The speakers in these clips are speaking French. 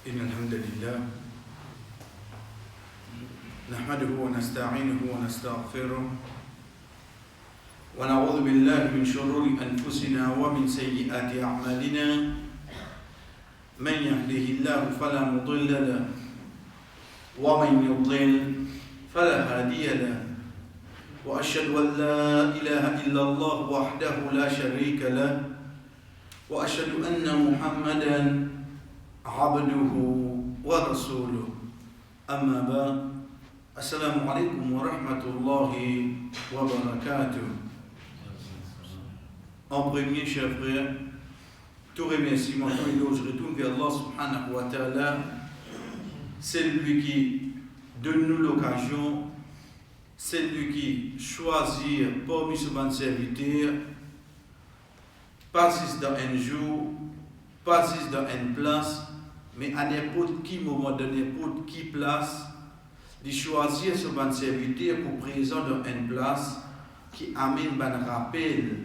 إن الحمد لله نحمده ونستعينه ونستغفره ونعوذ بالله من شرور أنفسنا ومن سيئات أعمالنا من يهده الله فلا مضل له ومن يضلل فلا هادي له وأشهد أن لا إله إلا الله وحده لا شريك له وأشهد أن محمدا عبده ورسوله أما بعد السلام عليكم ورحمة الله وبركاته. En premier, chers frères, tout remerciement et louange retourne vers Allah subhanahu wa ta'ala. C'est lui qui donne nous l'occasion, c'est lui qui choisit parmi ses bons serviteurs, pas juste dans un jour, pas juste dans une place, mais à n'importe qui moment, de n'importe qui place, de choisir ce bon serviteur pour présent dans une place qui amène un rappel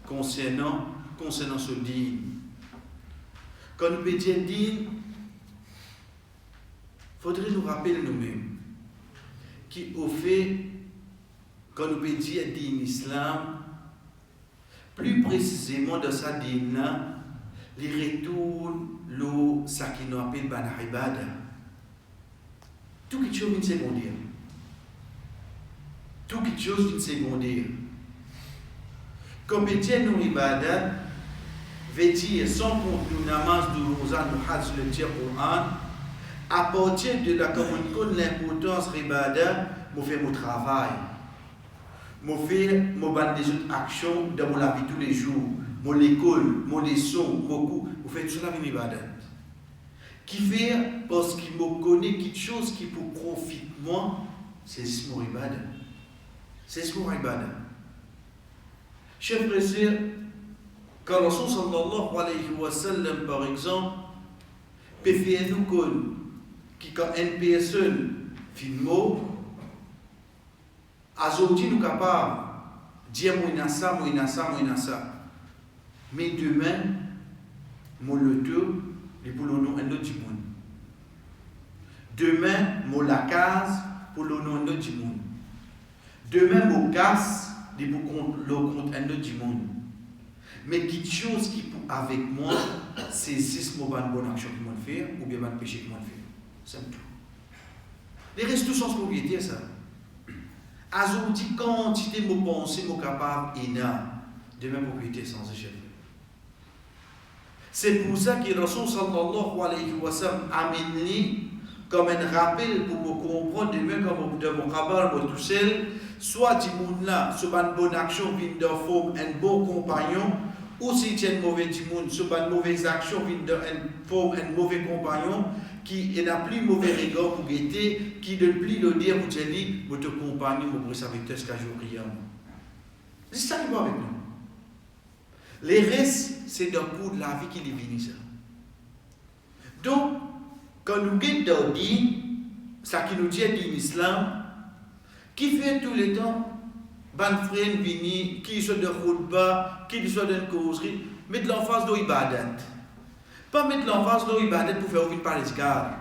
concernant ce digne. Quand nous peut dire digne, il faudrait nous rappeler nous-mêmes qui au fait, quand nous peut dire digne islam, plus précisément dans sa digne, il retourne ce qui nous appelle ban ibada. Tout quelque chose d'une secondaire. Tout quelque chose d'une secondaire. Comme Dieu nous ibada, veut dire sans compte nous namaz, nous rosas, nous hajj, le tir Coran, à partir de la communication l'importance ibada, je fais mon travail. Je fais mon des autres actions dans la vie tous les jours. Mon l'école, mon leçon, beaucoup. Vous faites cela avec ibadat. Qui fait parce qu'il me connaît quelque chose qui pour profiter moi, c'est ce mon ibadat. C'est ce mon ibadat. Chers frères et sœurs, quand le Rasul sallallahu alayhi wa sallam, par exemple, peut faire nous connaître qui quand une personne fait mot, aujourd'hui nous capables de dire moi ça. Mais demain, mon loto, les pour le nom un autre monde. Demain, mon la case pour le nom un autre monde. Demain, mon casse, les pour le compte un autre monde. Mais quelque chose qui pour avec moi, c'est si mon bonne action que moi faire ou bien mon péché que moi faire. C'est tout. Les restes tous sans propriété ça. Aujourd'hui, quantité de pensées, mon capable énorme. Demain, propriété sans échelle. C'est pour ça que le Rasul sallallahu alayhi wa sallam amène comme un rappel pour me comprendre demain comme de mon cabal, tout seul, soit du monde là, soit une bonne action vient de forme un bon compagnon, ou si tu es un mauvais du monde, soit une mauvaise action vient de forme un mauvais compagnon, qui n'a plus mauvais regard pour guetter, qui ne plus le dire pour te dire, pour te compagnon, pour te serviteur, ce que je prie. C'est ça qui va avec nous. Les restes, c'est d'un coup de la vie qui est venu ça. Donc, quand nous guettons dit, ça qui nous dit l'islam, qui fait tout le temps, ban frère vini, qui soit de khutbah, qui soit d'une causerie, mettre l'emphase dans l'ibadat. Pas mettre l'emphase dans l'ibadat pour faire ouvrir par les gars.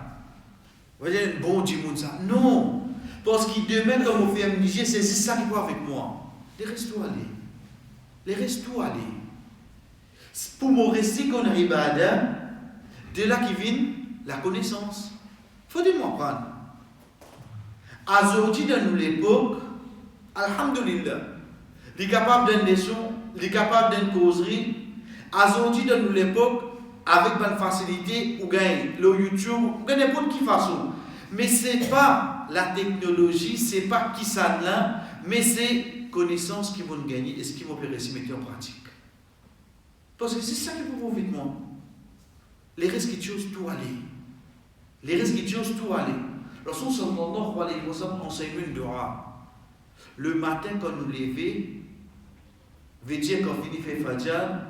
Vous voyez, un bon dimanche ça. Non. Parce que demain, comme on fait un Niger, c'est ça qui va avec moi. Les restes tout aller. Les restes tout aller. Pour me rester qu'on arrive à Adam, de là qui vient la connaissance. Il faut m'apprendre. Aujourd'hui, dans l'époque, alhamdulillah, il est capable d'une leçon, il est capable d'une causerie. Aujourd'hui, dans l'époque, avec bonne facilité, ou gagne le YouTube, ou gagne n'importe quelle façon. Mais ce n'est pas la technologie, ce n'est pas qui ça là, mais c'est connaissance qui vont gagner et ce qui vont réussir à mettre en pratique. Parce que c'est ça qui vous vite moi. Les restes qui chose tout aller. Les restes qui chose tout aller. Lorsqu'on sallallahu alayhi wa sallam enseigne une dua. Le matin quand nous levons, veut dire quand on finit faire fajr,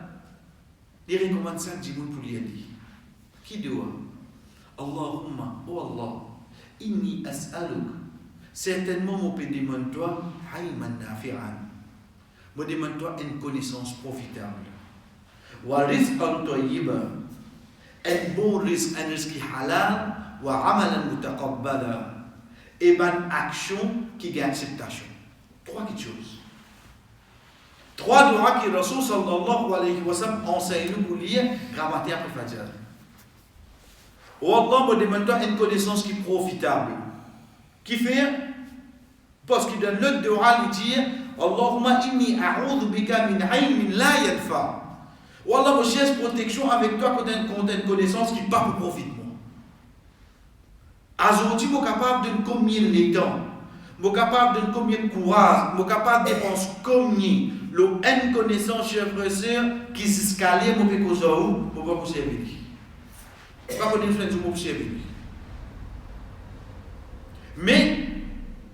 il recommande ça du monde pour lui dire. Qui doit? Allahumma, oh Allah, inni as'aluk. Certainement mon peut demander toi, hayman nafi'an. Me demande toi une connaissance profitable. Wa rizqan tayyiban, un bon risque qui halal, wa amalan mutaqabbala, et une action qui a acceptation. Trois choses. Trois doigts que Rasul sallallahu alayhi wa sallam enseigne nous pour lire grammaire après Fajr. Oh Allah me demande une connaissance qui est profitable. Qui fait? Parce qu'il donne le doigt, il dit Allahumma inni a'udhu bika min ilmin la yanfa. Oh Allah, je cherche protection avec toi quand tu as une connaissance qui n'est pas pour profiter. Aujourd'hui, je suis capable de combien les temps, je suis capable de combien de courage, je suis capable de dépenser combien une connaissance, chers frères et sœurs, qui s'escale, je peux causer où, je peux pas servir. Je ne peux pas connaître je peux servir. Mais,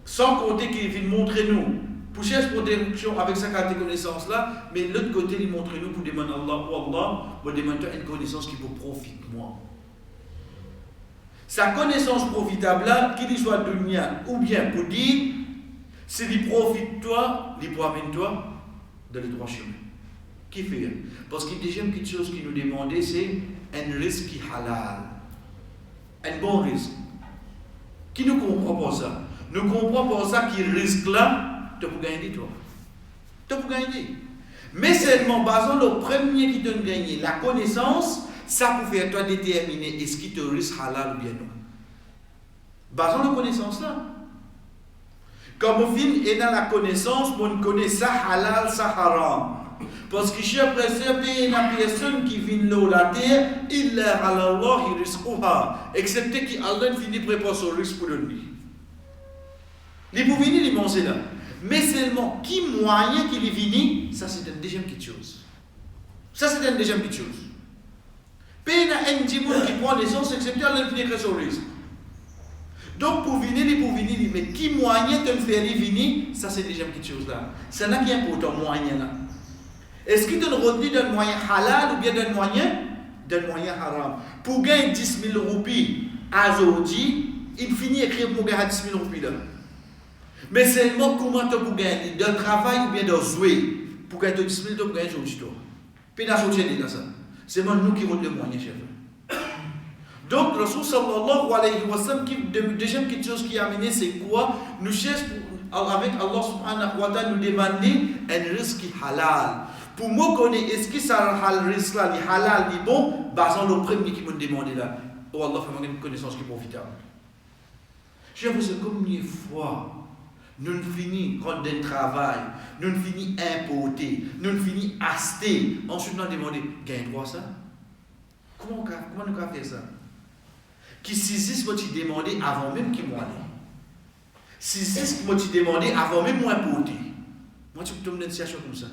sans compter qu'il vient montrer nous, pour chercher protection avec sa carte de connaissance là, mais de l'autre côté, il montre nous pour demander à Allah, oh Allah, je demande une connaissance qui peut profiter de moi. Sa connaissance profitable là, qu'il soit dunya ou bien pour dire, si il profite toi, il peut amener toi dans le droit chemin. Qui fait? Parce que déjà une chose qui nous demandait, c'est un risque qui halal. Un bon risque. Qui nous comprend pas ça? Nous comprenons pas ça qui risque là, tu peux gagner toi. Tu peux gagner. Mais seulement basant le premier qui te gagne, la connaissance, ça peut faire toi déterminer est-ce qu'il te risque halal ou bien non. Basant la connaissance là. Comme au film est dans la connaissance, on connaît ça halal, ça haram. Parce que chers frères et sœurs, il y a une personne qui vient là la terre, il a Allah, il risque excepté qu'Allah finit préparer son risque pour lui. Il peut venir, il manger là. Mais seulement, qui moyen qu'il est venu, ça c'est une deuxième petite chose. Ça c'est une deuxième petite chose. Puis il y a un petit monde qui prend l'essence, excepté Allah finit créer son risque. Donc pour venir, mais qui moyen de faire venir, ça c'est déjà une petite chose là. C'est là qui est important, moyen là. Est-ce qu'il donne retenu d'un moyen halal ou bien d'un moyen haram? Pour gagner 10 000 roupies à Zodi, il finit écrire pour gagner 10 000 roupies là. Mais seulement comment tu peux gagner? D'un travail ou bien d'un jouet pour gagner 10 000 pour gagner Zodi. Puis dans ce là ça. C'est moi nous qui avons le moyen, chef. Donc, Rasul sallallahu alayhi wa sallam, deuxième quelque chose qui a amené, c'est quoi? Nous cherchons avec Allah subhanahu wa ta'ala, nous demander un risque halal. Pour moi, connaître est-ce que ça risque là, le halal, le bon, basant le premier qui m'a demandé là. Oh Allah, fais-moi une connaissance qui est profitable. Je vous dis combien de fois nous finissons prendre un travail, nous finissons importer, nous finissons acheter, ensuite nous demandons, gagne droit ça? Comment nous avons fait ça? Qui saisissent moi te demander avant même qu'il m'en allait. Saisissent moi te demander avant même moi importer. Moi tu peux me donner une situation comme ça.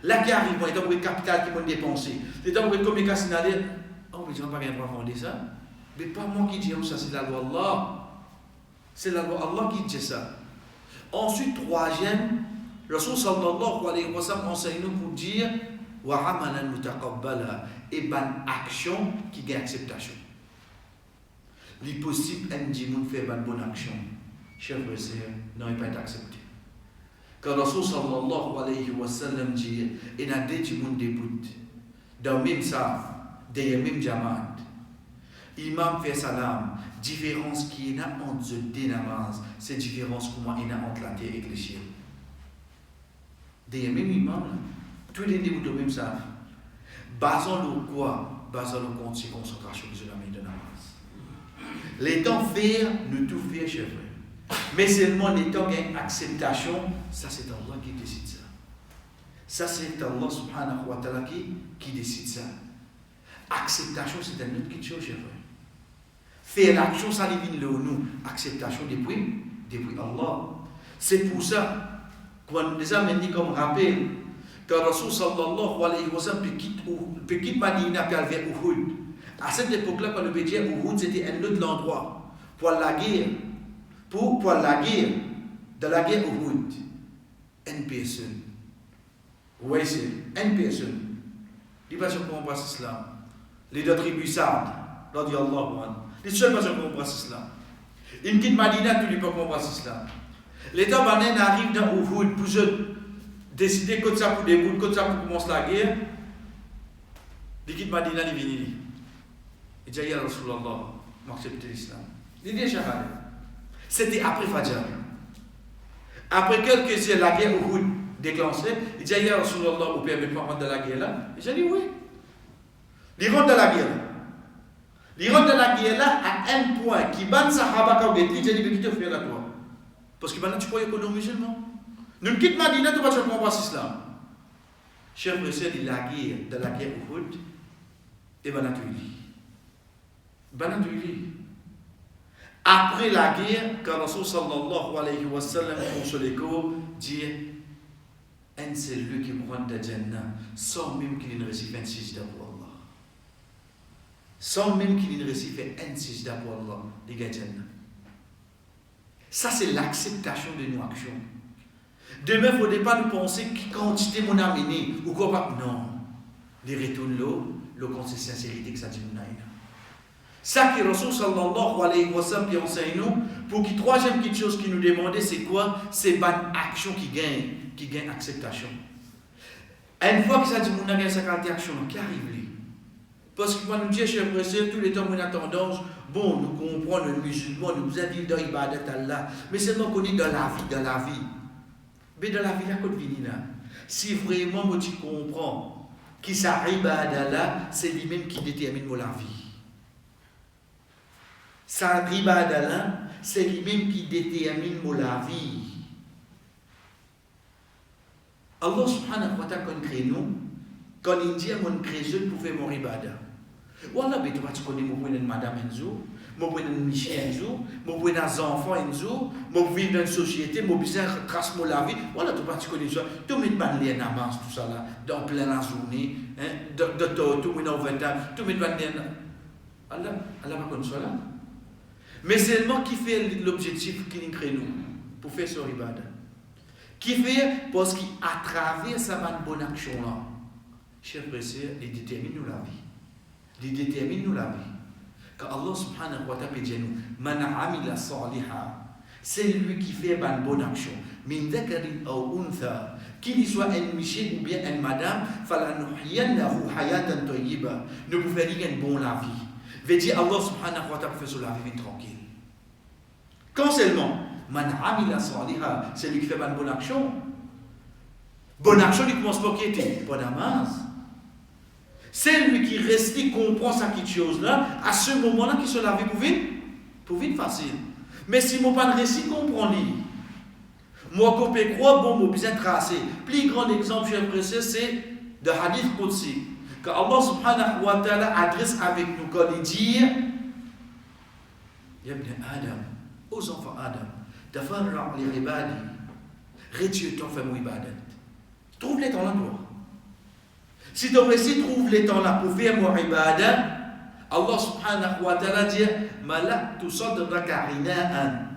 Là qui arrive, moi, étant pour le capital qui m'a dépensé, étant pour le commerce casinaire, oh mais je n'ai pas rien pour fonder ça. Mais pas moi qui dis ça, c'est la loi Allah. C'est la loi Allah qui dit ça. Ensuite, troisième, Rasul sallallahu alayhi wa sallam enseigne nous pour dire wa amalan mutaqabbala, et ban action qui gagne acceptation. Il est possible un dimanche faire une bonne action. Chers frères et sœurs, non, il n'est pas accepté. Quand Rasul sallallahu alayhi wa sallam dit, il y a des dimanches début, dans le même saf, dans le même jamaat, imam fait salam, différence qu'il y a entre deux namazes, c'est différence comment il y a entre la terre et les cieux. Dans le même imam, tous les débuts dans le même saf. Basons-le quoi? Basons-le compte sur concentration de la main de namaz. Les temps faire, nous tout faire, chers frères. Mais seulement les temps gagnent acceptation, ça c'est Allah qui décide ça. Ça c'est Allah subhanahu wa ta'ala qui décide ça. Acceptation c'est une autre chose, chers frères. Faire l'action, ça divine le nous. Acceptation depuis Allah. C'est pour ça qu'on nous a dit comme rappel, quand Rasul sallallahu alayhi wa sallam quitte Madina vers Uhud. À cette époque-là, quand le peut dire Uhud, c'était un autre endroit pour la guerre. Pour la guerre, dans la guerre Uhud, une personne. Oui, c'est une personne. Les personnes qui embrassent l'islam, les deux tribus sardes, radiallahu anhu, les seules personnes qui embrassent l'islam. Une petite Madina, tous les peuples qui embrassent l'islam. Les Tabanen arrivent dans Uhud pour décider que ça pour déboule, que ça pour commencer la guerre. L'équipe Madina, ils viennent. Il dit, Ya Rasulallah, m'accepte l'islam. Il dit, Shahada. C'était après Fajr. Après quelques heures, la guerre Uhud déclenchée, il dit, Ya Rasulallah, vous permettez-moi de rentrer dans la guerre là? Il dit, oui. Il rentre dans la guerre. Il rentre dans la guerre là à un point qui ban Sahaba quand il dit, mais qui te fait là toi? Parce que maintenant tu crois que nous musulmans. Nous ne quittons Madina, tu vas te comprendre l'islam. Cher frère, il a guerre dans la guerre Uhud et Banatouli. Banatouli. Après la guerre, quand Rasul sallallahu alayhi wa sallam pour l'écho dit un seul lieu qui me rend de Jannah sans même qu'il ne reçoive un sijda pour Allah. Sans même qu'il ne reçoive un sijda pour Allah, les gars Jannah. Ça c'est l'acceptation de nos actions. Demain, il ne faudrait pas nous penser que quantité mon amené ou quoi pas. Non. Les retourne le compte c'est sincérité que ça dit mon aïna. Ça que Rasul sallallahu alayhi wa sallam enseigne nous, pour qu'il troisième quelque chose qu'il nous demandait, c'est quoi? C'est une action qui gagne acceptation. Une fois que ça dit mon aïna, ça qualité action, qui arrive lui? Parce que quand nous disons, cher frère, tous les temps, on a tendance, bon, nous comprenons le musulman, nous vivons dans l'ibadat Allah, mais seulement qu'on est dans la vie. Mais dans la vie, là, quand on là, si vraiment moi, tu comprends que ça ibadat là, c'est lui-même qui détermine la vie. Ça ibadat là, c'est lui-même qui détermine la vie. Allah subhanahu wa ta'ala, quand il crée nous, quand il dit à mon créé pour faire mon ibadah. Voilà, mais tu vas te connaître, moi, une madame Enzo, moi, une Michel Enzo, moi, un enfant Enzo, moi, vivre dans une société, moi, besoin de tracer la vie. Voilà, tu vas te connaître ça. Tu mets pas les namans, tout ça là, dans plein la journée, de tout, tu mets dans 20 ans, tu mets pas les Allah va connaître ça là. Mais c'est seulement qui fait l'objectif qu'il crée nous, pour faire son ibadah. Qui fait, parce qu'à travers sa bonne action là, cher frère, il détermine nous la vie. Il détermine nous la vie. Quand Allah subhanahu wa ta'ala dit nous, man amila saliha, c'est lui qui fait une bonne action. Min dhakarin aw untha, qu'il soit un monsieur ou bien une madame, falanuhyiyannahu hayatan tayyiba. Nous pouvons faire une bonne la vie. Veut dire Allah subhanahu wa ta'ala fait sur la vie tranquille. Quand seulement, man amila saliha, c'est lui qui fait une bonne action. Bonne action, il commence par qui était? Pas d'amaz. C'est lui qui reste, qui comprend ça quelque chose là, à ce moment-là, qui se la vie pour vite facile. Mais si mon pas récit comprend lui, moi qu'on peut croire, bon, moi bien tracé. Plus grand exemple, j'ai l'impression, c'est de Hadith Qudsi. Que Allah subhanahu wa ta'ala adresse avec nous quand il dit, Ya ibn Adam, aux enfants Adam, tafarra' li ibadi, retire ton fait mon ibadat. Trouve les temps là, toi. Si tu réussis, trouve les temps là pour faire mon ibadat, Allah subhanahu wa ta'ala dit, malaktu sadraka ina'an,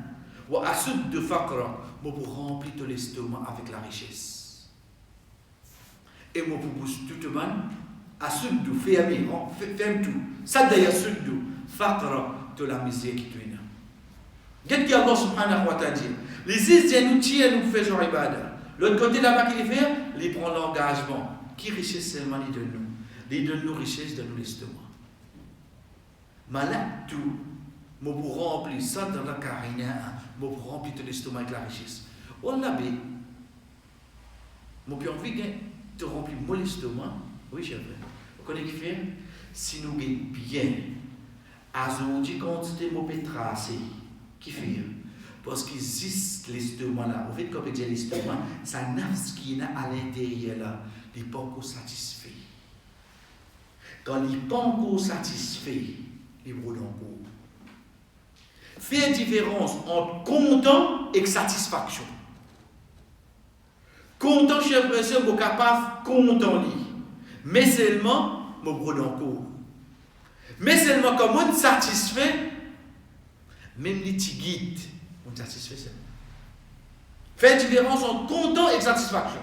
wa asud faqra, moi pour remplir ton estomac avec la richesse. Et moi pour tout le monde, asud fermer tout. Ça d'ailleurs asud faqra, de la misère qui te vient. Qu'est-ce que Allah subhanahu wa ta'ala dit? Les Israéliens nous tirent, nous faisons ibadah. L'autre côté là-bas qui les fait, ils prennent l'engagement. Qui richesse seulement les donne nous? Les donne nous richesse, donne nous l'estomac. Malak tout, moi pour remplir ça dans la carina, moi pour remplir ton estomac avec la richesse. On l'a bien. Moi j'ai envie de remplir mon estomac. Oui, cher frère. Vous connaissez qui fait? Si nous gagnons bien, à aujourd'hui quantité moi peut tracer. Qui fait? Parce qu'il existe l'estomac là. Au fait, quand on dit l'estomac, ça n'a ce qu'il y a à l'intérieur là. Il n'est pas encore satisfait. Quand il n'est pas encore satisfait, il brûle encore. Faire différence entre content et satisfaction. Content, cher frère, je suis capable content. Mais seulement, je brûle encore. Mais seulement, quand on est satisfait, même les petits guides, on est satisfait seulement. Faire différence entre content et satisfaction.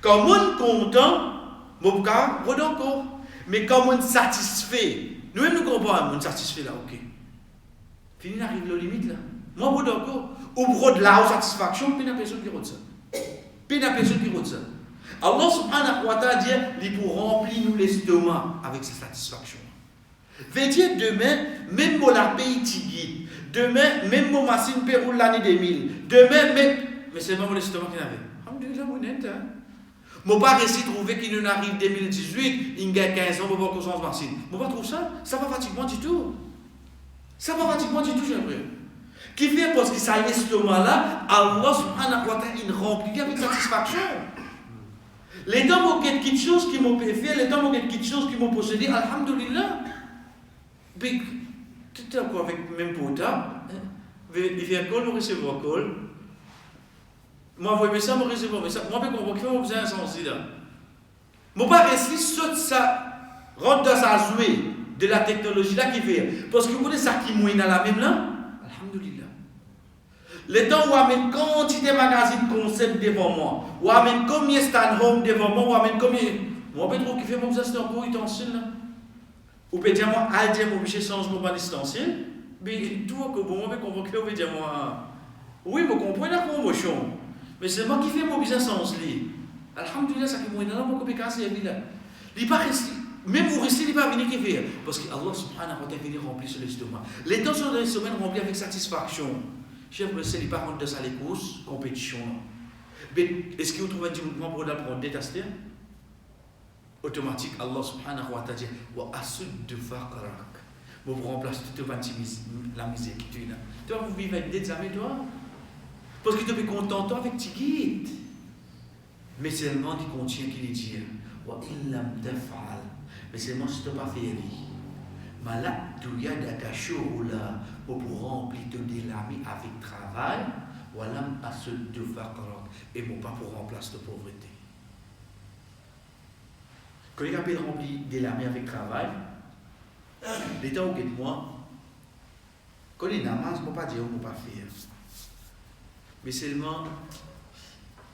Quand on est content, mon cas, on encore. Mais quand on est satisfait, nous-mêmes nous comprenons, on est satisfait là, ok. Fini, arrive la limite là. Moi, on encore. Ou pour de la satisfaction, puis il n'y a personne qui rote ça. Puis il n'y a personne qui rote ça. Allah subhanahu wa ta'ala dit, il pour remplir nous l'estomac avec sa satisfaction. Veut dire demain, même mon la pays tigui. Demain, même mon machine Pérou l'année 2000. Demain, même. Mais c'est pas mon estomac qu'il avait. Alhamdulillah, mon net. Mon pas réussi à trouver qu'il nous arrive 2018, il y a 15 ans, pour voir qu'on change machine. Mon pas trouve ça. Ça va pratiquement du tout. Ça va pratiquement du tout, j'aimerais. Qui fait parce que ça y est, ce moment-là, Allah subhanahu wa ta'ala, il remplit avec satisfaction. Les temps où il y a quelque chose qui m'ont fait, les temps où il y a quelque chose qui m'ont possédé, alhamdulillah. Mais, tout à coup, avec même potable, il fait un col, il recevoir un col. Moi, vous voyez ça, je recevoir ça. Moi, je comprends qu'il faut besoin d'un sens là. Moi, pas rester saute ça, rentre dans sa jouée de la technologie là qui fait. Parce que vous voyez ça qui mouille dans la même là, alhamdulillah. Le temps où amène quantité de magazines concept devant moi, ou amène combien de stand home devant moi, ou amène combien. Moi, je trouve qu'il fait mon besoin c'est un peu utensile là. Ou peut dire moi, à dire, obligé de changer mon distanciel, mais tout que bon, moi, je comprends que vous dire moi, oui, vous comprenez la promotion, mais c'est moi qui fais mon business sans lui. Alhamdulillah, ça qui m'a là, moi, je peux casser la vie là. Il pas rester, même vous restez, il pas venir qui fait, parce que Allah subhanahu wa ta'ala vient remplir sur l'estomac. Les temps sur les semaines remplis avec satisfaction. Chef, le sel, il pas rentre dans sa les courses, compétition. Mais est-ce que vous trouvez un petit mouvement pour apprendre détester? Automatique, Allah subhanahu wa ta'ala dit wa asud de faqrak. Vous remplacez toute la misère qui tu es là. Toi, vous vivez avec des amis, toi? Parce que tu es content avec tes guides. Mais seulement il contient qu'il dit wa illam taf'al. Mais seulement si tu n'as pas fait rien. Malak tu y a là pour remplir de l'ami avec travail. Wa lam asud de faqrak. Et non pas pour remplacer de pauvreté. Quand il a rempli de l'armée avec travail, les temps où moi, quand il namaz, je ne peux pas dire où je ne peux pas faire. Mais seulement,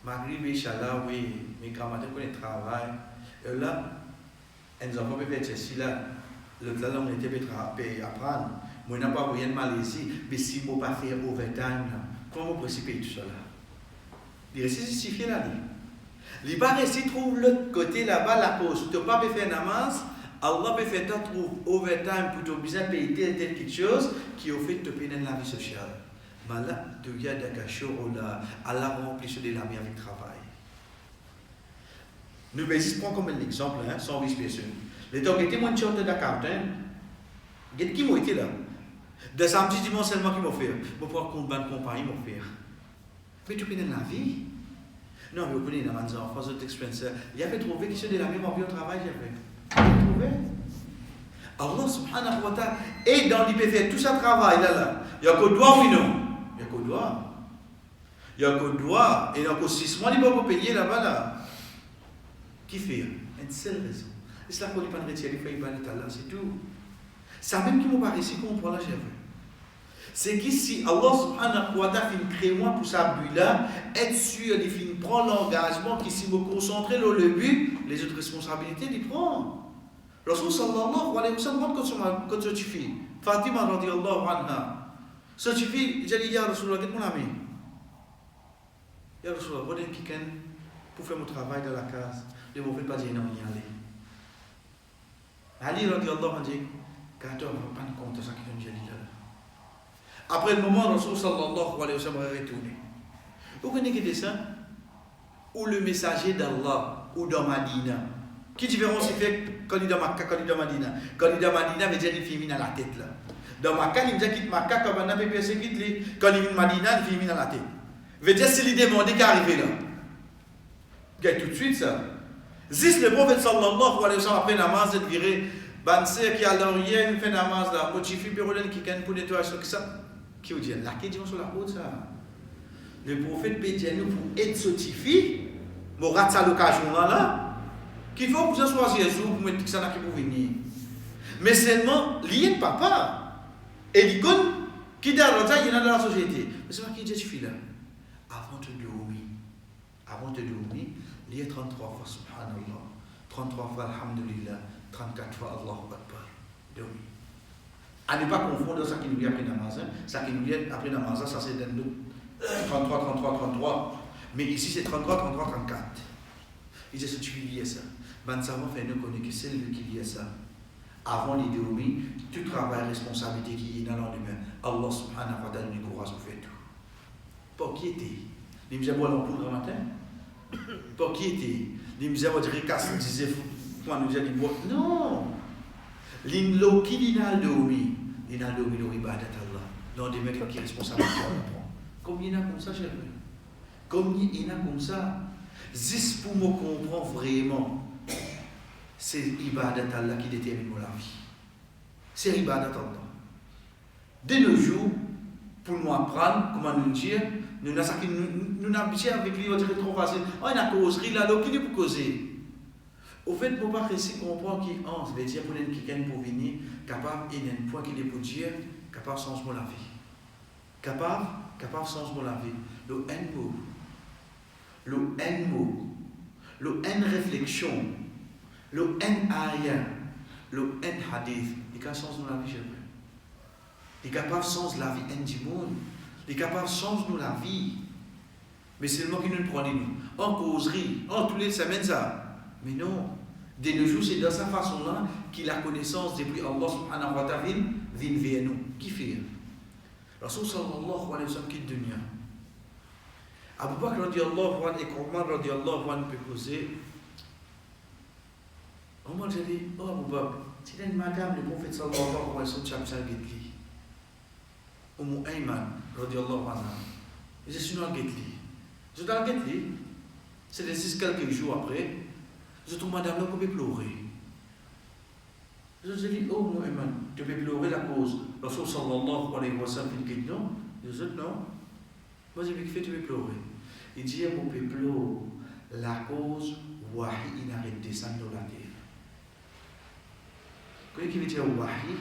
malgré Inch'Allah, oui, mes camarades qui travaillent, et là, ils n'ont pas fait ceci là, le là, on était payé apprendre. Moi, je n'ai pas rien de Malaisie, mais si je ne peux pas faire overtime, comment vous précipitez tout ça là? Il reste justifié là. Les barres ici trouvent l'autre côté là-bas la pause. Tu ne peux pas faire namaz, Allah peut faire trouve overtime pour te bien payer telle quelque chose qui au fait te payer dans la vie sociale. Mais là, tu y a des cachorros là, Allah remplit ce de l'ami avec travail. Nous prends comme un exemple, hein, sans vice-versa. Les temps qui étaient moins de chante d'accountant, qui m'ont été là. De samedi dimanche seulement qui m'ont fait. Je vais prendre combien de compagnie m'ont fait. Mais tu connais la vie. Non, mais vous connaissez dans mes enfants, votre expérience. Il avait trouvé que c'est de la même envie au travail, j'avais. Il a trouvé. Allah subhanahu wa ta'ala est dans l'IPF, tout ça travail là. Il y a qu'au doigt, oui, non? Il y a qu'au doigt. Il y a qu'au doigt. Et il y a qu'au 6 mois, il va pas payer là-bas là. Qui fait? Une seule raison. Et c'est là qu'on dit pas de retirer, il faut y aller là, c'est tout. Ça même qui m'a paru ici qu'on prend la chèvre. C'est qu'ici, Allah subhanahu wa ta'ala fait créer moi pour sa but là, être sûr, il fait prendre l'engagement, qui s'il me concentrer sur le but, les autres responsabilités, il prend. Rasul sallallahu alayhi wa sallam, quand ça suffit, Fatima radiyallahu anha, ça suffit, j'ai dit, Ya Rasulullah, qu'est-ce mon ami? Ya Rasulullah, vous êtes quelqu'un pour faire mon travail dans la case, ne vous faites pas dire non, y aller. Ali radiyallahu anha dit, quand on ne va pas compte de ça qui vient de dire là. Après le moment, Rasul sallallahu alayhi wa sallam est retourné. Vous connaissez ça? Ou le messager d'Allah, ou dans Madina. Qui différence il fait quand il est dans Makkah, quand il est dans Madina? Quand il est dans Madina, il veut dire qu'il fait dans la tête là. Dans Makkah, il veut dire qu'il quitte Makkah, quand il a persécuté, quand il est dans Madina, il fait dans la tête. Il veut dire s'il est demandé qu'à arriver là. Il y a tout de suite ça. Zis le prophète sallallahu alayhi wa sallam après namaz, il dirait, Banser qui a l'orient, il fait namaz là, Motifi Pérolen qui gagne pour nettoyer ça. Qui vous dit, là, qui dit sur la route ça? Le prophète peut dire pour être certifié, pour rater sa l'occasion là, qu'il faut que vous choisir un jour pour mettre ça là qui pour venir. Mais seulement, lié de papa, et l'icône qui est dans la société. Mais c'est pas qui dit ce fil là. Avant de dormir, lié 33 fois subhanallah, 33 fois alhamdulillah, 34 fois Allahu Akbar. Dormir. À ne pas confondre ça qui nous dit après namaz. Ça qui nous dit après namaz, ça c'est dans l'autre. 33, 33, 33. Mais ici c'est 33, 33, 34. Il dit ce tu lis ça. Ben savant fait nous connaître que c'est lui qui lit ça. Avant l'idée oui, tout travail, responsabilité qui est dans l'endemain. Allah subhanahu wa ta'ala nous courage pour faire tout. Pour qui était? Les misères boire l'ampoule le matin? Pour qui était? Les misères dire casse disait faut nous dire non. L'inlo qui l'inal dormi, l'inal dormi le ibadat Allah. L'endemain qui est responsable Comme il y en a comme ça, cher. Comme il y en a comme ça. Juste pour me comprendre vraiment, c'est l'ibadat Allah qui détermine la vie. C'est l'ibadat Allah. De nos jours, pour nous apprendre comment nous dire, nous avons habitué avec lui, on dirait trop facile. On a causerie là, donc il est pour causer. Au fait, pour pas réussir comprendre qui en, ça veut dire pour quelqu'un pour venir, capable, il y a un point qu'il est pour dire, capable de changer la vie. Capable de changer la vie. Le N mot. Le N mot, le N réflexion, le N ayah, le N hadith, il est capable de changer la vie, il est capable de changer la vie du monde, il est capable de changer la vie. Mais c'est le mot qui nous prend nous. En causerie, en tous les semaines ça. Mais non, de nos jours, c'est dans sa façon-là qu'il a connaissance depuis Allah subhanahu wa ta'ala vient vers nous. Qui fait? Rasul sallallahu alayhi wa sallam quitte dunya. Abu Bakr radiallahu anhu et Omar radiallahu anhu peut poser. Omar dit, oh Abu Bakr, c'est une madame, le prophète sallallahu alayhi wa sallam, chapsa Gitli. Umm Ayman radiallahu anhu. Et je suis dans Gitli. Je suis dans Gitli. C'est des quelques jours après. Je trouve madame là, vous pouvez pleurer. Je dis, oh Umm Ayman, tu peux pleurer la cause. Rasul sallallahu alayhi wa sallam dit non. Je dis non. Moi j'ai vu que tu peux pleurer. Il dit, mon peuple, la cause, wahi, il arrête de descendre dans la terre. Qu'est-ce qui veut dire wahi?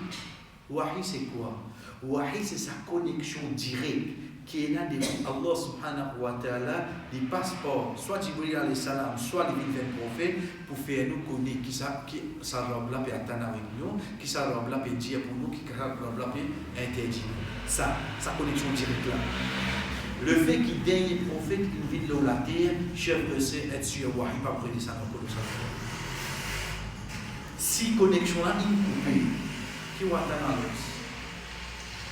Wahi, c'est quoi? Wahi, c'est sa connexion directe qui est là depuis Allah subhanahu wa ta'ala, des passeports, soit Jibril alayhi salam, soit les divins prophètes, pour faire nous connaître qui ça robe là peut attendre avec nous, qui ça robe là peut dire pour nous, qui ça robe là peut interdire. Ça, sa connexion directe là. Le fait qu'il dernier prophète qui vit dans la terre, chef de c'est être sur Wahi, pas près de ça dans le si connexion là, il coupé, qui va attendre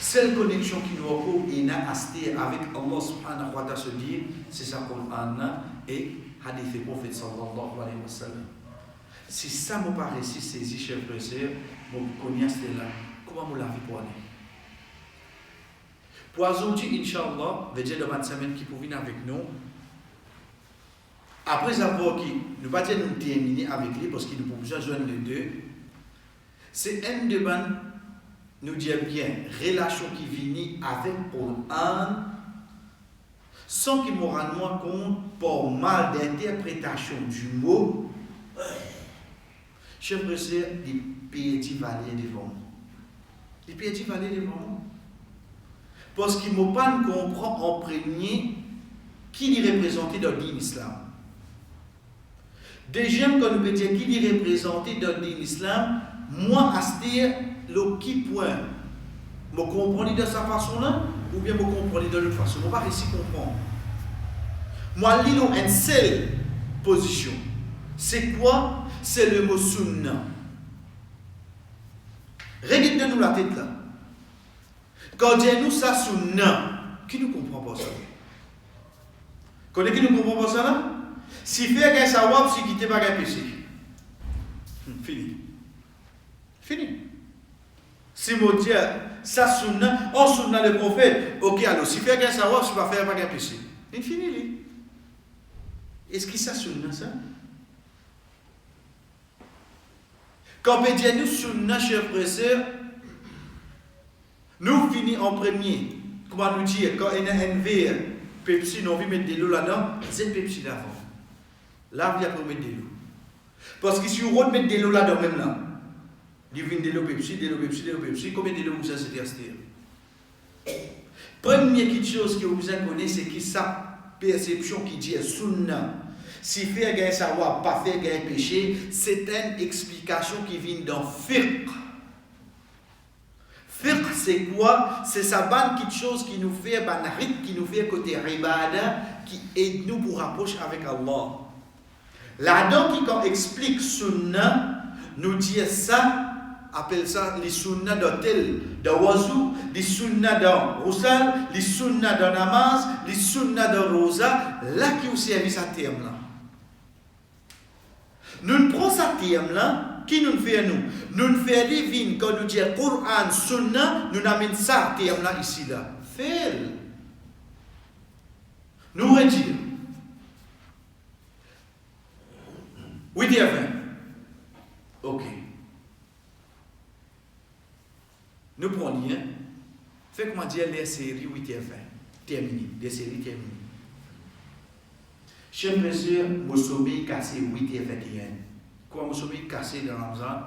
seule connexion qui nous a asté avec Allah subhanahu wa ta'ala se dit, c'est ça Coran et hadith du prophète sallallahu alayhi wa sallam. Si ça me paraît si saisi, chef de c'est, je connais là, comment me la vie pour aller? Pour aujourd'hui, Inch'Allah, veut dire de semaine qui pour venir avec nous. Après avoir qui, nous ne pas nous terminer avec lui parce qu'il nous propose besoin de joindre les deux. C'est un débat, nous dit bien, relation qui vient avec Coran, sans qu'il moralement compte pour mal d'interprétation du mot. Chef frère, les pays valés devant. Les pays valés devant. Parce qu'il ne m'a pas comprendre en premier qui est représenté dans l'islam. Déjà, quand nous peut dire qui est représenté dans l'islam, moi, à ce dire, le qui point, me comprendre de sa façon-là, ou bien me comprendre de l'autre façon. Je ne vais pas réussir à comprendre. Moi, l'île a une seule position. C'est quoi? C'est le mot sunna. Regardez-nous la tête là. Quand nous ça sunna, qui ne comprend pas ça? Quand qui ne comprend pas ça là? Si fait un sawab, si quitte pas un péché. Fini. Fini. Si mon Dieu, ça sunna, on sunna le prophète. Ok, alors si fait un sawab, si pas faire pas un péché. Il finit. Est-ce que ça sunna ça? Quand nous sunna, chers frères et sœurs, nous finissons en premier. Comment nous dire, quand il y a un verre, Pepsi, nous envie mettre de l'eau là-dedans, c'est Pepsi d'avant. Là, il y a pour mettre de l'eau. Parce que si on veut mettre de l'eau là-dedans, même là, il vient de l'eau Pepsi, combien de l'eau vous avez acheté? Première chose que vous connaissez, c'est que sa perception qui dit sunna. Si faire gagner savoir, pas faire gagner péché, c'est une explication qui vient dans fiqh. Fiqh, c'est quoi? C'est ça bonne chose qui nous fait, qui nous fait côté ibada, qui aide nous pour rapprocher avec Allah. Là-dedans, qui quand explique sunna, nous dit ça, appelle ça les sunnah d'hôtel, de wazou, les sunnah de roussal, les sunnah de namaz, les sunnah de rosa, là qui au service à terme là. Nous prenons ça terme là, qui nous fait nous? Nous fait des vignes quand nous disons Coran, sunnah, nous amène ça terme là ici là. Fait. Nous retirons. 8 et 20. Ok. Nous prenons lien. Fait comment dire les séries 8 et 20. Terminé. Les séries terminées. Chers monsieur, mon sommeil cassé 8 et 21. Quoi, mon sommeil cassé dans Ramzan?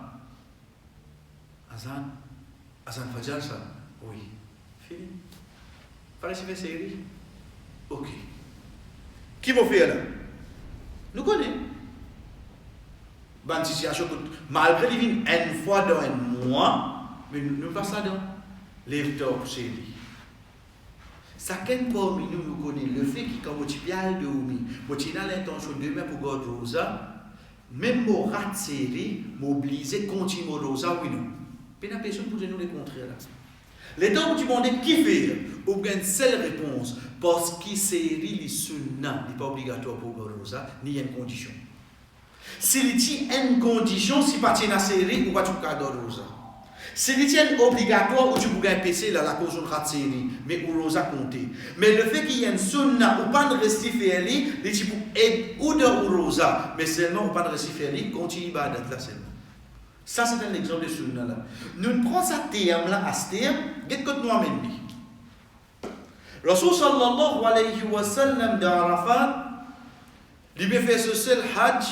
Azan Fajr, ça? Oui. Fini. Fallait se faire série. Ok. Qui va faire là? Nous connaissons. Bonne situation, malgré les vignes, une fois dans un mois, mais nous ne passons pas dans les top série. Chacun parmi nous connaît le fait que quand tu viens de dormir, tu as l'intention de demain pour garder rosa, même pour rat série, mobiliser, continuer rosa, oui non. Mais la personne pour nous le contraire là. Les temps où tu demandes qui fait, ou bien une seule réponse, parce que série les sunnah n'est pas obligatoire pour garder rosa, ni une condition. S'il y a une condition, si pas une série, ou pas tu peux garder rosa. S'il y a obligatoire, ou tu peux gagner PC là, la cause de la série, mais ou rosa compter. Mais le fait qu'il y ait une sunna, ou pas de rester faire, tu peux aider ou de rosa, mais seulement ou pas de rester faire, continue à être là seulement. Ça c'est un exemple de sunna là. Nous prenons ça terme là, à ce terme, qu'est-ce que nous amène? Rasul sallallahu alayhi wa sallam d'Arafat, il peut faire ce seul hajj.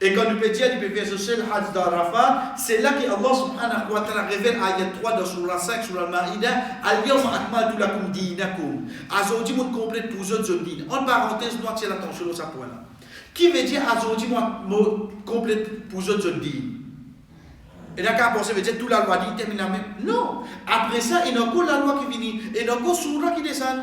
Et quand nous peut dire qu'il peut faire ce seul hajj d'Arafat, c'est là que Allah subhanahu wa ta'ala révèle ayat 3 dans Surah 5, Surah Al-Ma'ida, Al-Yawma akmaltu lakum dinakum. Aujourd'hui, on complète pour autres din. En parenthèse, nous attirons l'attention sur ce point là. Qui veut dire aujourd'hui, on complète pour autres din? Et là, quand on pense, veut dire toute la loi dit termine même. Non. Après ça, il y a encore la loi qui vient, et il y a encore Surah qui descend.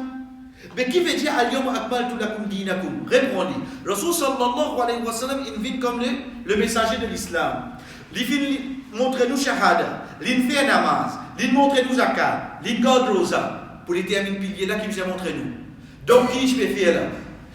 Mais qui veut dire Al-Yawma akmaltu lakum dinakum? Répondez. Rasul sallallahu alayhi wa sallam invite comme le messager de l'islam. Il montre-nous shahada, il fait namaz, il montre-nous zakat, il garde rosa. Pour les terminer piliers là qui vient montrer nous. Donc, qui je peux faire là?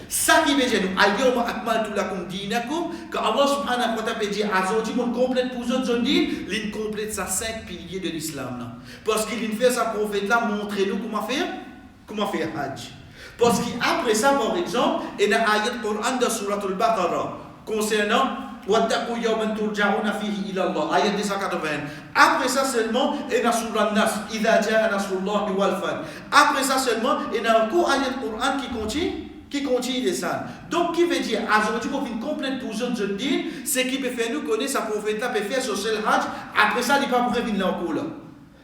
Ça qui veut dire nous, Al-Yawma akmaltu lakum dinakum, quand Allah subhanahu wa ta'ala peut dire, aujourd'hui, on complète pour autres din, il complète ça 5 piliers de l'islam. Parce qu'il fait sa prophète là, montrez-nous comment faire hajj. Parce qu'après ça, par exemple, il y a une ayat Coran de Surah Al-Baqarah concernant Wattaqu yawman turja'una fihi ila Allah, ayat 280. Après ça seulement, il y a Surah An-Nasr, Idha ja'a nasrullahi wal fath. Après ça seulement, il y a encore ayat Coran qui continue de ça. Donc, qui veut dire, aujourd'hui, pour une complète pour autres din, c'est qui peut faire nous connaître sa prophète, peut faire ce seul hajj, après ça, il n'est pas pour revenir là encore là.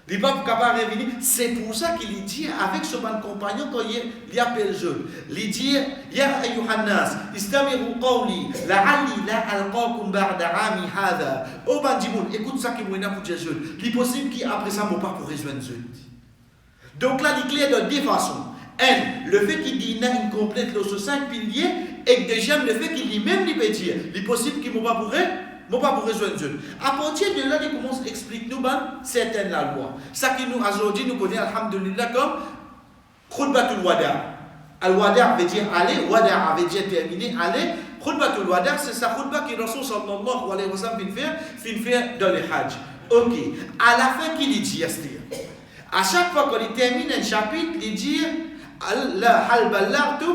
Il n'est pas capable de revenir. C'est pour ça qu'il dit avec son compagnon quand il appelle jeune. Il dit Ya ayyuhannas, istamiru qawli, la'alli la alqakum ba'da 'ami hadha. Oh bandimoun, écoute ça qui m'a pour dire jeune. Il est possible qu'après ça, mon pas pour rejoindre jeune. Donc là, il est clair de deux façons. Un, le fait qu'il dit une complète sur 5 piliers, et deuxième, le fait qu'il dit même il peut dire. Il est possible qu'il m'a pas pour rejoindre Dieu. À partir de là, il commence à expliquer nous certaines la loi. Ça qui nous aujourd'hui nous connaît alhamdulillah comme khutbatul wada. Al-wada veut dire aller, wada veut dire terminer, aller. Khutbatul wada, c'est sa khutba qui Rasul sallallahu alayhi wa sallam fin faire dans le hajj. Ok. À la fin, qu'il dit à chaque fois qu'on termine un chapitre, il dit Allah hal ballagtu.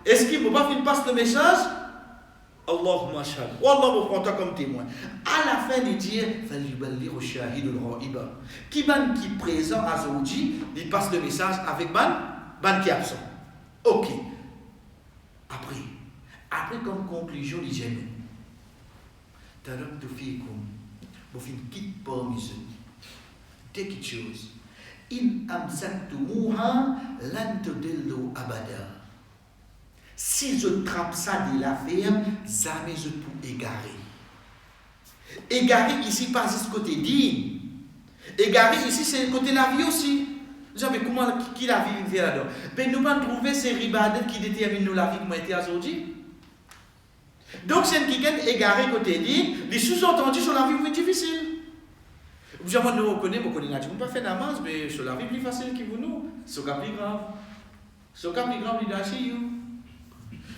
Est-ce qu'il ne peut pas faire passer le message? Allahumma shahad. Wallah vous prend toi comme témoin. À la fin, il dit Faliballighu shahidul ghaiba. Qui est présent à Zoudi, il passe le message avec ban qui est absent. Ok. Après comme conclusion, il dit Taraktu fikum. Vous faites quitte parmi eux. Dès quelque chose. In amsaktumuha lan tudillu abada. Si je trappe ça de la ferme, jamais je peux égarer. Égarer ici, pas juste côté digne. Égarer ici, c'est le côté la vie aussi. Mais comment qui la vie vient là-dedans? Mais nous allons trouver ces ribadettes qui déterminent nous la vie comme était aujourd'hui. Donc, c'est quelqu'un égaré côté dit, les sous-entendus sur la vie plus difficile. Jamais nous reconnaissons, nous connaissons pas fait namaz, mais sur la vie plus facile que vous nous, c'est le plus grave. C'est le plus grave, il est assis.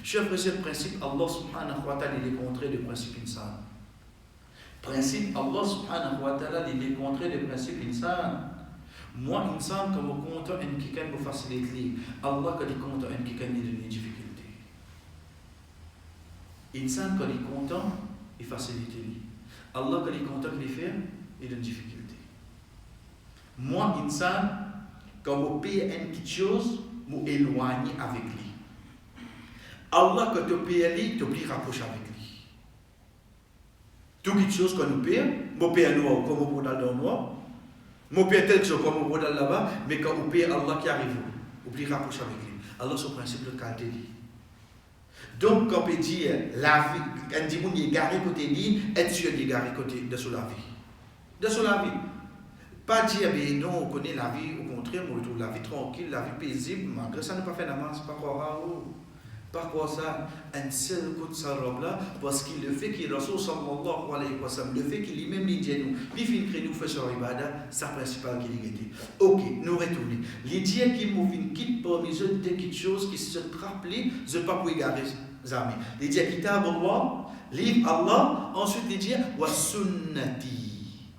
Chef, c'est le principe, Allah subhanahu wa ta'ala, il est contraire du principe insan. Principe, Allah subhanahu wa ta'ala, il est contraire du principe insan. Moi, insan, comme on compte un quelqu'un pour faciliter, Allah, quand il compte un quelqu'un, il donne une difficulté. Insan, quand il est content, il facilite lui. Allah, quand il est content, il fait, il donne une difficulté. Moi, insan, quand je paye une petite chose, je m'éloigne avec lui. Allah, quand tu payes lui, tu plus rapproché avec lui. Toutes les choses que nous payons, je paye à nous comme on dans le noir, je paye telle chose comme on dans là-bas, mais quand on paye Allah qui arrive, on plus rapproché avec lui. Allah, c'est le principe de qualité. Donc, quand on dit la vie, quand on dit égaré côté lui, être sûr d'égaré côté de sur la vie. De sur la vie. Pas dire, mais non, on connaît la vie, au contraire, on retrouve la vie tranquille, la vie paisible, malgré ça, ne pas faire namaz, pas croire. Par quoi ça, un seul coup de sa robe là, parce qu'il le fait qu'il Rasul sallallahu alayhi wa sallam, le fait qu'il lui-même dit nous, puis il fait nous faire sur ibada, c'est le principal qu'il a été. Ok, nous retournons. L'idée qui m'a fait quitte parmi eux de quelque chose qui se rappelait, je ne pas pour égarer les amis. L'idée qui t'a Allah, livre Allah, ensuite l'idée wa sunnati.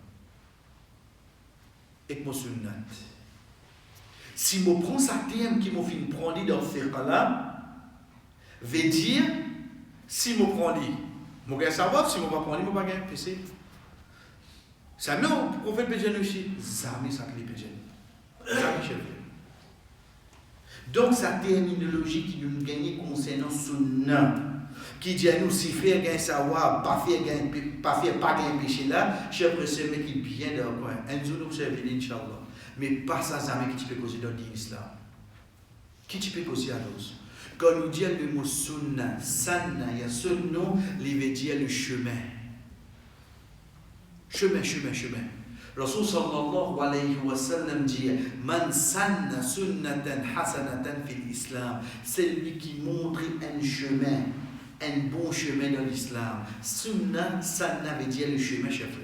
Et mon sunnat. Si je prends ça thème qui m'a fait prendre dans ce cas-là, veut dire, si je prends lui, je vais savoir si je ne prends lui, je ne vais pas gagner PC. Ça, non, le prophète Péjane aussi, jamais ça que les Péjane. Jamais chef. Donc, sa terminologie qui nous gagne concernant Sunna, qui dit à nous, si faire gain savoir, pas faire péché là, chef, c'est mais qui bien dans le coin. Un jour, nous servons, Inch'Allah. Mais pas ça, jamais qui tu peux causer dans l'islam. Qui tu peux causer à nous? Quand nous disons le mot sunna, sanna, il y a ce nom, il veut dire le chemin. Chemin. Rasul sallallahu alayhi wa sallam dit Man sanna sunnatan hasanatan fil islam. C'est lui qui montre un chemin, un bon chemin dans l'islam. Sunna, sanna veut dire le chemin, chef.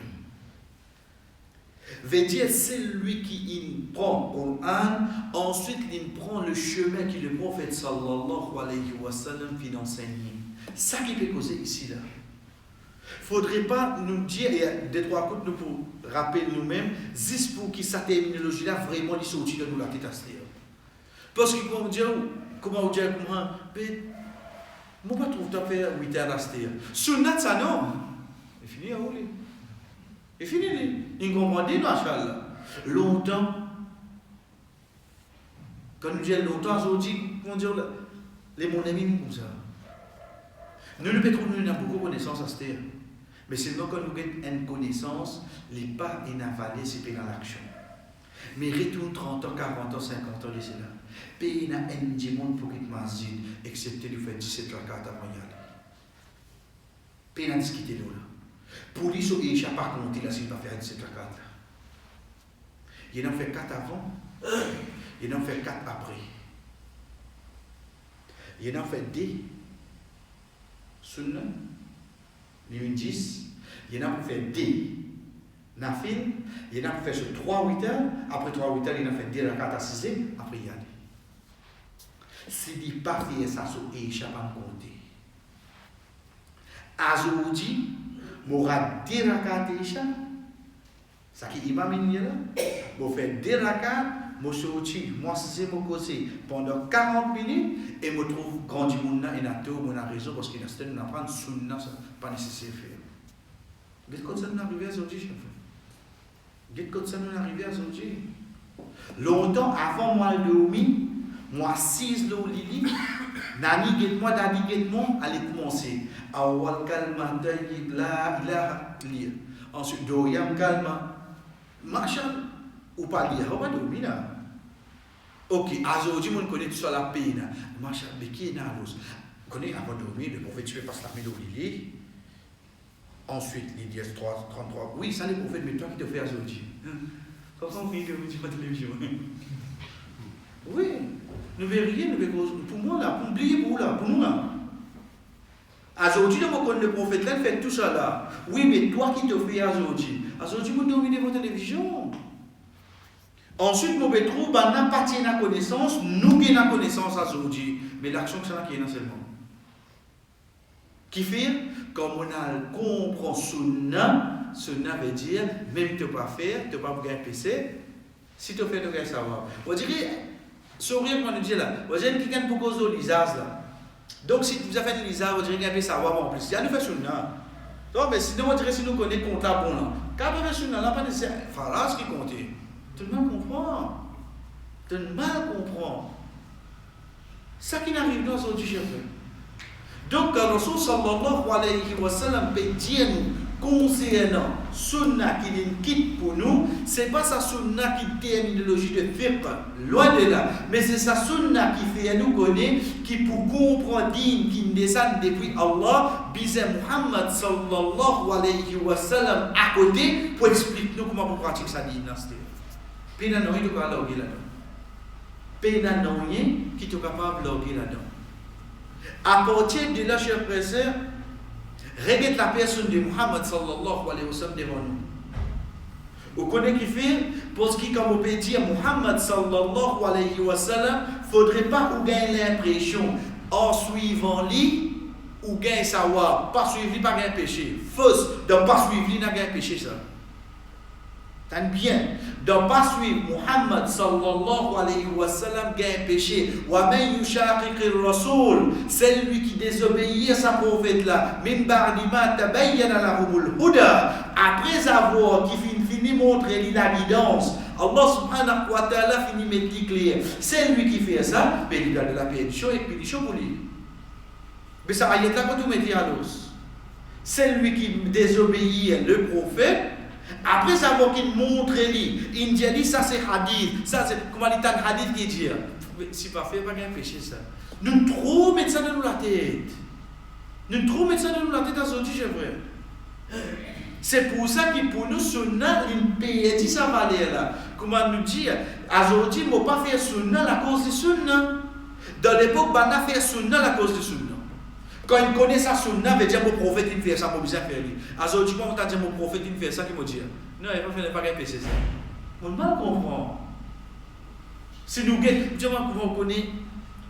Veut dire celui qui prend le Coran, ensuite il prend le chemin que le prophète sallallahu alayhi wa sallam fit enseigner. Ça qui peut causer ici là. Il ne faudrait pas nous dire, il y a des trois coups pour rappeler nous-mêmes, juste pour que cette terminologie là vraiment lui sortit de nous la tête à ce dire. Parce que comment dire, je ne pas trouver ta faire 8 heures à ce dire. Sunnat ça non. C'est fini à rouler. Et fini, il comprend dit, machallah. Longtemps, quand nous disons longtemps, on dit, comment dire, les mon ami, comme ça. Nous ne pouvons pas beaucoup de connaissances à ce terme. Mais seulement quand nous avons une connaissance, les pas inavalés, c'est dans l'action. Mais retourne 30 ans, 40 ans, 50 ans, c'est là. Pays n'a un monde pour qu'il masjid, excepté le fait 17 rakats avant y aller. Pays n'a discuté là. Pour lui, il n'a pas compté là s'il ne va pas faire 17 rakats là. Il en fait 4 avant, il en fait 4 après. Il en fait 2 sunna, il y a 10, il en fait 2 nafil, il en fait sur 3-8 heures, après 3-8 heures, il en fait 2 rakats à 6 heures, après il y a. S'il ne pas faire ça, il n'a pas compté. Aujourd'hui, Mourad 2 rakats Isha, ça qui imam là, vous faites 2 rakats, moi sorti, moi c'est mon côté pendant 40 minutes et me trouve grand du monde et n'a tout mon raison parce qu'il a certaines n'apprendre sunna pas nécessaire faire. Qu'est-ce que ça nous arrive aujourd'hui chef? Qu'est-ce que ça nous arrive aujourd'hui? Longtemps avant moi le dormir, moi 6 le lit, nani get moi dadi get moi allez commencer. Awal kalma tayyib la ilaha lire. Ensuite doyam kalma machin ou pas lire, on va dormir là. Ok, aujourd'hui on connaît tout ça la peine. Machin, mais qui est dans l'os? On connaît avant de dormir, le prophète tu passes la nuit au lit. Ensuite, il dit 33. Oui, ça les prophètes, mais toi qui te fais aujourd'hui. Comme ça on fait que vous dites pas télévision. Oui, ne veut rien, ne veut cause. Pour moi là, pour oublier pour là, pour nous là. Aujourd'hui, le prophète là fait tout ça là. Oui, mais toi qui te fais aujourd'hui. Aujourd'hui, vous dominez votre télévision. Ensuite, nous trouvons que nous pas de connaissance, nous qui avons connaissance aujourd'hui. Mais l'action, c'est là qui est dans ce monde. Qui fait, comme on a comprend Sunna veut dire, même tu ne peux pas faire, tu ne peux pas gagner PC. Si tu fais, tu vas savoir. On dirait, sourire, on dit là, on dirait quelqu'un pour cause de l'isage là. Donc, si vous avez fait l'isage, on dirait qu'il y a savoir en plus. Il y a nous fait Sunna. Non, mais sinon, on dirait si nous connaissons comptable bon là. Quand on fait Sunna, là, pas nécessaire. Voilà ce qui compte. Tout le monde comprend. Tout le monde comprend. Ça qui n'arrive pas aujourd'hui, je veux. Donc, le Rasul sallallahu alayhi wa sallam peut dire concernant sunna qui est quitte pour nous, ce n'est pas sa sunna qui est terminologie de fiqh, loin de là, mais c'est sa sunna qui fait nous connaître, qui pour comprendre qui descend depuis Allah, bisé Muhammad sallallahu alayhi wa sallam à côté pour expliquer nous comment on pratique sa dynastie. Pena non, il est capable de loguer là-dedans. Pena non, qui est capable de loguer là-dedans. À partir de là, chers frères et sœurs, regarde la personne de Muhammad sallallahu alayhi wa sallam devant nous. Vous connaissez qui fait? Parce que, comme on peut dire, Muhammad sallallahu alayhi wa sallam, il ne faudrait pas qu'on gagne l'impression en suivant lui, ou gagne savoir, pas suivre lui, pas gagne péché. Fausse, de ne pas suivre lui, n'a gagne péché ça. T'as bien, de ne pas suivre Muhammad sallallahu alayhi wa sallam gagne péché. Wa man yushaqiqir rasul, c'est lui qui désobéit à sa prophète là. Min ba'di ma tabayyana lahumul huda. Après avoir qui fini montrer la guidance, Allah subhanahu wa ta'ala finit mettre clair. C'est lui qui fait ça, mais il a de la pénition et pénition pour lui. Mais ça ayat là quand tu mets à l'os. C'est lui qui désobéit le prophète. Après avoir qu'il montre lui, il dit ça c'est hadith, ça c'est comment il y a un hadith qui dit, si pas fait, pas de péché ça. Nous trop mettre ça dans la tête. Nous trop mettre ça dans la tête aujourd'hui, c'est vrai. C'est pour ça que pour nous, sunna, il paye sa valeur là. Comment nous dire, aujourd'hui, il ne faut pas faire sunna à cause de sunna. Dans l'époque, on a fait sunna à cause de sunna. Quand il connaît sa sunna, il veut dire mon prophète il fait ça pour bien faire lui. Aujourd'hui, quand on a dit mon prophète il fait ça, qui me dit non, il ne va pas faire péché ça. On mal comprend. Si nous connaissons,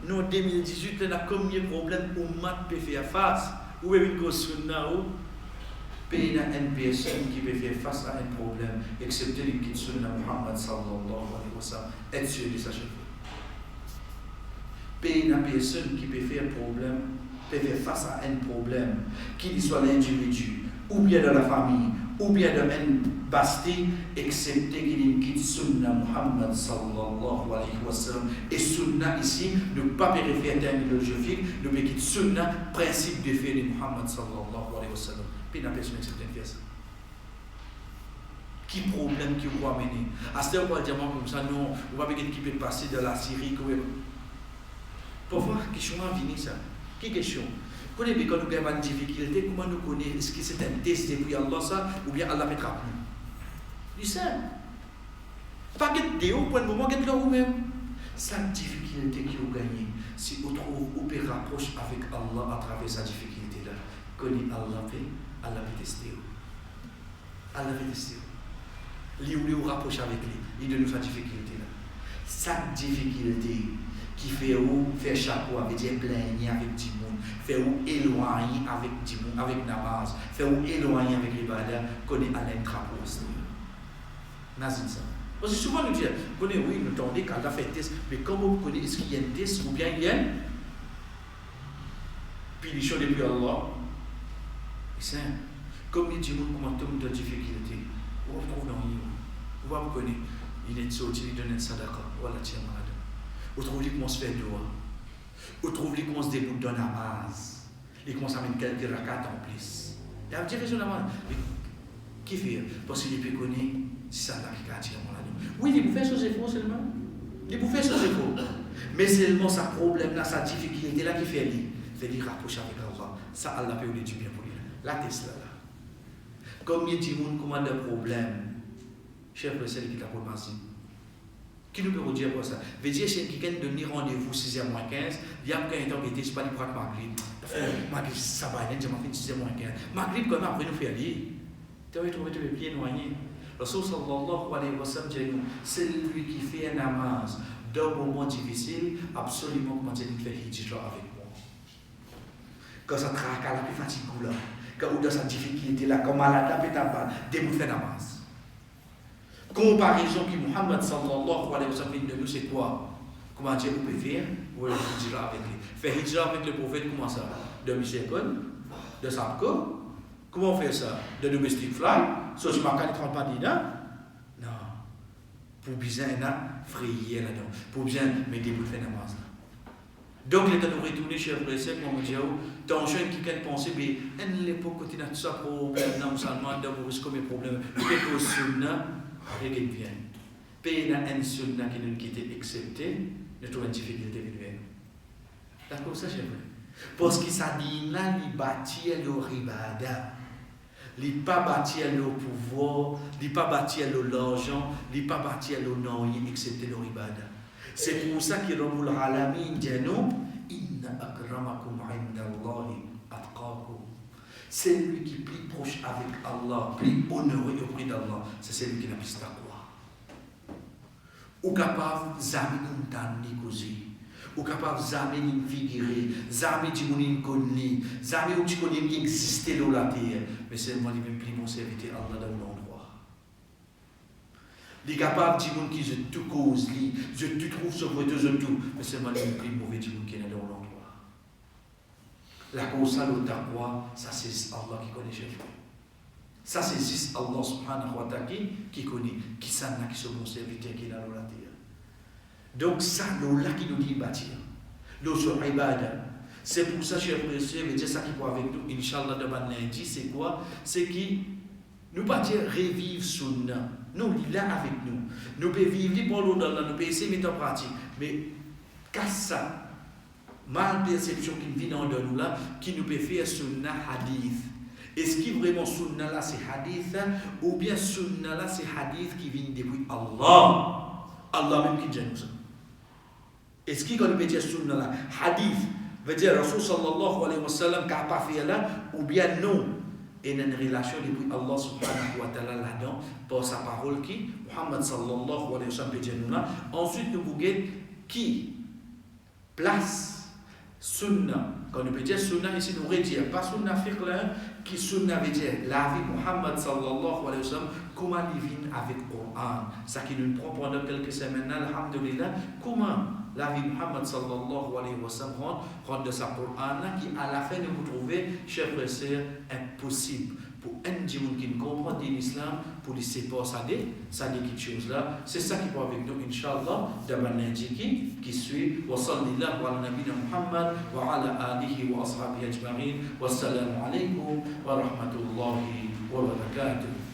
nous en 2018, on a combien de problèmes pour peut faire face. Ou une grosse sunna ou pays une personne qui peut faire face à un problème, excepté les qui sunna Muhammad sallallahu alayhi wa sallam, être sûr de sa chef. Pays une personne qui peut faire problème. Peut faire face à un problème, qu'il soit l'individu, ou bien de la famille, ou bien de une bastille, excepté qu'il quitte Sunna Muhammad sallallahu alayhi wa sallam. Et Sunna ici, ne pas périphère terminologique, ne pas quitte Sunna, principe de fait de Muhammad sallallahu alayhi wa sallam. Puis la personne excepté faire ça. Qui problème qui vous amener? À ce moment-là, on va dire comme ça, non, on va dire qui peut passer de la Syrie. Pour voir qui sont venus ça. Quelle question? Quand nous avons une difficulté, comment nous connaissons? Est-ce que c'est un test depuis Allah ça, ou bien Allah mettra plus? C'est simple. Pas que Dieu, pour le moment, que là vous-même. C'est une difficulté que vous gagnez. Si vous trouvez, vous pouvez rapprocher avec Allah à travers cette difficulté-là. Connaissez Allah, Allah peut tester. Allah peut tester. Lui ou vous rapprocher avec lui, il donne cette difficulté-là. Cette difficulté qui fait ou faire chaque fois avec des plaignes avec du monde, fait ou éloigner avec du monde, avec namaz, fait ou éloigner avec les badins, connaît Alain Trapo. Nazine ça. Parce que souvent nous disons, oui, nous tendez quand on fait test, mais comment vous connaissez, est-ce qu'il y a un test ou bien il y a puis les choses depuis Allah. C'est simple. Comme il dit, comment tout de difficulté, on trouve dans lui. On va vous connaître, il est sorti, il donne un sadaqa, voilà, tiens, malade. Vous trouvez qu'on se fait doigt. Vous trouvez qu'on se déboute dans la base. Et qu'on s'amène quelques rakats en plus. Et à dire raisonnablement, qui fait? Parce qu'il peut connaître, c'est ça là qui attire mon ado. Oui, il peut faire choses faux seulement. Il peut faire choses faux. Mais seulement sa problème là, sa difficulté là qui fait lui. Fait lui rapprocher avec Allah. Ça, Allah peut lui dire bien pour lui. La Tesla là. Comme il dit, comment de problème, chef le seul qui t'a pour masser. Qui nous peut dire pour ça? Veut dire si quelqu'un donne rendez-vous 6h moins 15, il y a quelqu'un qui était, c'est pas les bras de Maghrib. Maghrib, ça va, il y a fait 6h moins 15. Maghrib, quand même, après nous faire aller. Tu vas trouver tes pieds noyés. Rasul sallallahu alayhi wa sallam dit, c'est lui qui fait un namaz dans un moment difficile, absolument comment il fait hijra avec moi. Quand ça traque à la plus fatiguée là, quand on a sa difficulté là, quand malade, la pétapa, debout fait namaz. Comparaison qui Muhammad sallallahu alayhi wa sallam de nous, c'est quoi? Comment Dieu peut faire? Ou hijra avec lui. Faire hijra avec le prophète, comment ça? De Michel de Sapko? Comment on fait ça? De domestic fly? So, je ne m'en 30 pas d'idée? Non. Pour bien frayer là-dedans. Pour bien mettre des bouts de namaz là. Donc, les temps de retourner chez le frère, moi, je dis, tant jeune qui peut penser, mais à l'époque, quand il y a tout ça problème, dans le musulman, dans le comme problème, quelque chose et qu'il vient. Pays n'a un sunna qui nous quitte accepté, nous trouvons une difficulté de venir. D'accord, ça c'est vrai. Parce que ça dit là, il bâtit le ribada. Il pas bâti le pouvoir, il pas bâti l'argent, il pas bâti le nom, excepté le ribada. C'est pour ça que Rabbul Alamin dit nous, inna akramakum indallahi atqakum. C'est lui qui est plus proche avec Allah, plus honoré auprès d'Allah, c'est celui qui n'a plus taqwa. Ou capable d'amener un temps così, ou capable d'amener une figurée, d'amener une connu, d'amener une connu qui existe dans la terre, mais c'est moi qui même plus mon serviteur Allah dans l'endroit. Il est capable de dire qui je tout cause, je tout trouve sur vous de tout, mais c'est moi qui même plus mauvais qui est dans l'endroit. La cause ça le taqwa, ça c'est Allah qui connaît Jésus. Ça c'est juste Allah subhanahu wa ta'ala qui connaît, qui s'en a, qui sont bons serviteurs qui est dans la terre. Donc ça, là qui nous dit bâtir. L'autre ibada. C'est pour ça, chers frères et sœurs, dire ça qui pour avec nous, Inch'Allah, demain lundi, c'est quoi? C'est qui nous pas dire revivre sunna. Nous, il est là avec nous. Nous pouvons vivre pour l'autre, nous pouvons essayer de mettre en pratique. Mais casse ça. Mal perception qui vient dans nous là, qui nous peut faire sunna hadith. Est-ce que vraiment sunna là c'est hadith ou bien sunna là c'est hadith qui vient depuis Allah? Allah même qui dit nous ça. Est-ce qu'on peut dire sunna là hadith veut dire Rasul sallallahu alayhi wa sallam qui n'a pas fait là ou bien non? Et une relation depuis Allah subhanahu wa ta'ala là-dedans par sa parole qui Muhammad sallallahu alayhi wa sallam peut dire nous là. Ensuite nous voulons qui place sunna, quand on peut dire sunna ici, nous veut dire pas sunna fiqh là, qui sunna veut dire la vie Muhammad sallallahu alayhi wa sallam, comment il vit avec le Coran. Ça qui nous prend pendant quelques semaines, alhamdulillah, comment la vie Muhammad sallallahu alayhi wa sallam rentre de sa Coran qui à la fin nous vous trouvez, chers frères et sœurs, impossible. Pour un djimoun qui ne comprend pas l'islam, pour lui séparer ça dit quelque chose là. C'est ça qui va avec nous, Inch'Allah, demain lundi qui suit. Wa sallallahu ala nabina Muhammad wa ala alihi wa ashabihi ajma'in. Wassalamu alaikum wa rahmatullahi wa barakatuh.